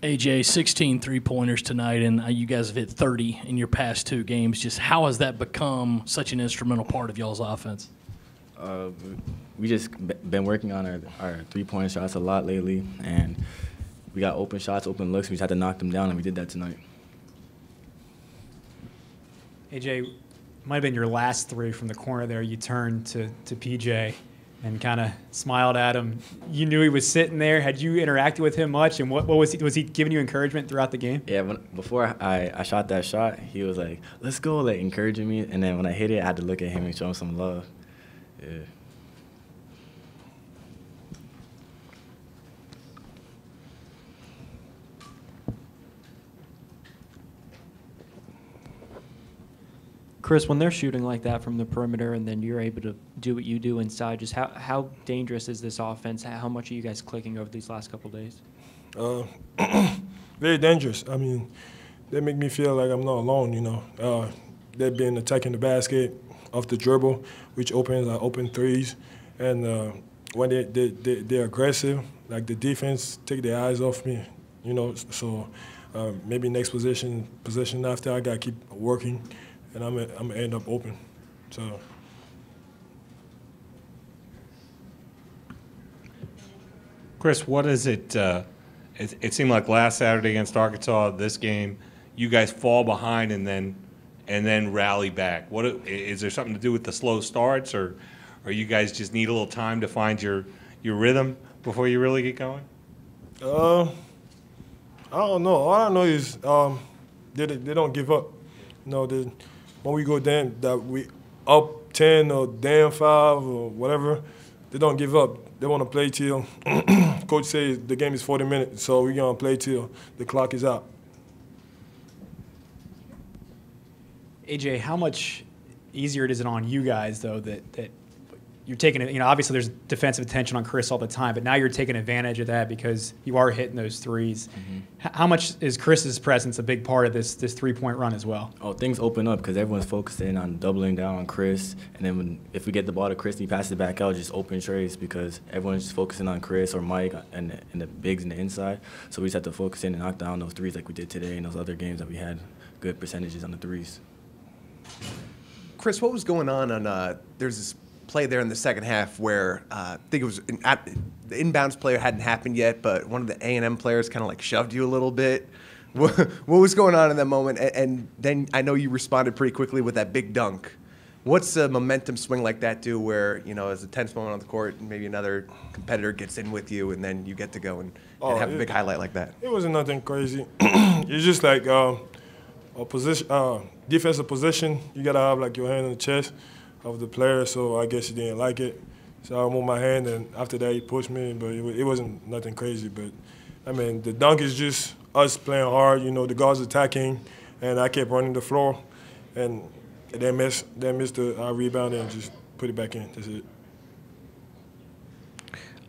AJ, 16 three-pointers tonight, and you guys have hit 30 in your past 2 games. Just how has that become such an instrumental part of y'all's offense? We just been working on our three-point shots a lot lately, and we got open shots, open looks. We just had to knock them down, and we did that tonight. AJ, might have been your last 3 from the corner there. You turned to PJ and kind of smiled at him. You knew he was sitting there. Had you interacted with him much? And what was he giving you encouragement throughout the game? Yeah, before I shot that shot, he was like, "Let's go," like encouraging me. And then when I hit it, I had to look at him and show him some love. Yeah. Chris, when they're shooting like that from the perimeter and then you're able to do what you do inside, just how dangerous is this offense? How much are you guys clicking over these last couple of days? Very dangerous. I mean, they make me feel like I'm not alone, you know. They've been attacking the basket off the dribble, which opens open threes. And when they're aggressive, like the defense take their eyes off me, you know. So maybe next possession after, I got to keep working. And I'm gonna end up open. So. Chris, what is it? It seemed like last Saturday against Arkansas, this game, you guys fall behind and then rally back. What is there something to do with the slow starts, or you guys just need a little time to find your rhythm before you really get going? I don't know. All I know is they don't give up. You know, when we go down, that we up 10 or down 5 or whatever, they don't give up. They want to play till coach says the game is 40 minutes, so we're going to play till the clock is out. AJ, how much easier is it on you guys, though, that you're taking it? You know, obviously there's defensive attention on Chris all the time, but now you're taking advantage of that because you are hitting those threes. Mm-hmm. How much is Chris's presence a big part of this three-point run as well? Oh, things open up because everyone's focusing on doubling down on Chris, and then if we get the ball to Chris and he passes it back out, just open trays because everyone's just focusing on Chris or Mike and the bigs in the inside. So we just have to focus in and knock down those threes like we did today and those other games that we had good percentages on the threes. Chris, what was going on there's this play there in the second half where I think it was the inbounds player hadn't happened yet, but one of the A&M players kind of like shoved you a little bit. What was going on in that moment? And then I know you responded pretty quickly with that big dunk. What's a momentum swing like that do where, you know, as a tense moment on the court, maybe another competitor gets in with you and then you get to go and have a big highlight like that? It wasn't nothing crazy. It's just like a position, defensive position. You got to have like your hand on the chest of the player, so I guess he didn't like it. So I moved my hand, and after that he pushed me, but it wasn't nothing crazy. But, I mean, the dunk is just us playing hard, you know, the guards attacking, and I kept running the floor, and they missed the rebound and just put it back in. That's it.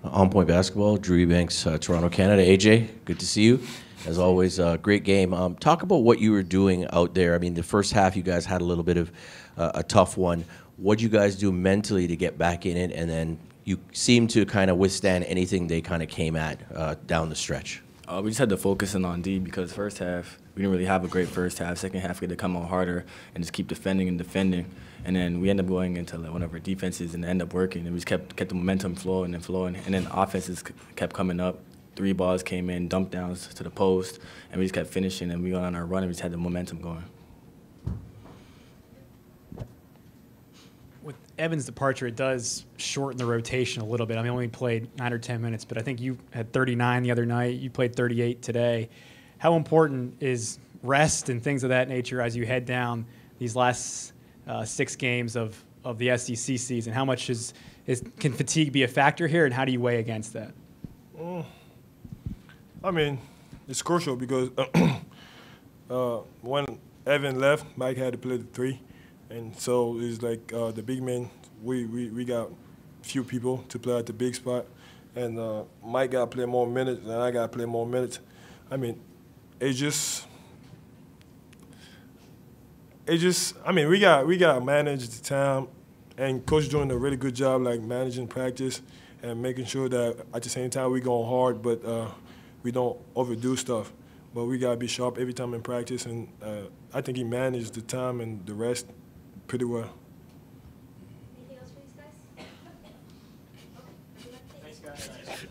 On Point Basketball, Drew Eubanks, Toronto, Canada. AJ, good to see you. As always, great game. Talk about what you were doing out there. I mean, the first half you guys had a little bit of a tough one. What did you guys do mentally to get back in it? And then you seemed to kind of withstand anything they kind of came at down the stretch. We just had to focus in on D because first half, we didn't really have a great first half. Second half, we had to come out harder and just keep defending and defending. And then we ended up going into like one of our defenses and end up working. And we just kept the momentum flowing and flowing. And then offenses kept coming up. 3 balls came in, dump downs to the post, and we just kept finishing. And we got on our run and we just had the momentum going. With Evan's departure, it does shorten the rotation a little bit. I mean, only played 9 or 10 minutes, but I think you had 39 the other night. You played 38 today. How important is rest and things of that nature as you head down these last 6 games of the SEC season? How much can fatigue be a factor here, and how do you weigh against that? I mean, it's crucial because when Evan left, Mike had to play the 3. And so it's like the big men, we got few people to play at the big spot. And Mike got to play more minutes, and I got to play more minutes. I mean, I mean, we got to manage the time. And Coach doing a really good job, like managing practice and making sure that at the same time we going hard, but we don't overdo stuff. but we gotta be sharp every time in practice. And I think he managed the time and the rest pretty well. Anything else for these guys? Okay. Thanks, guys.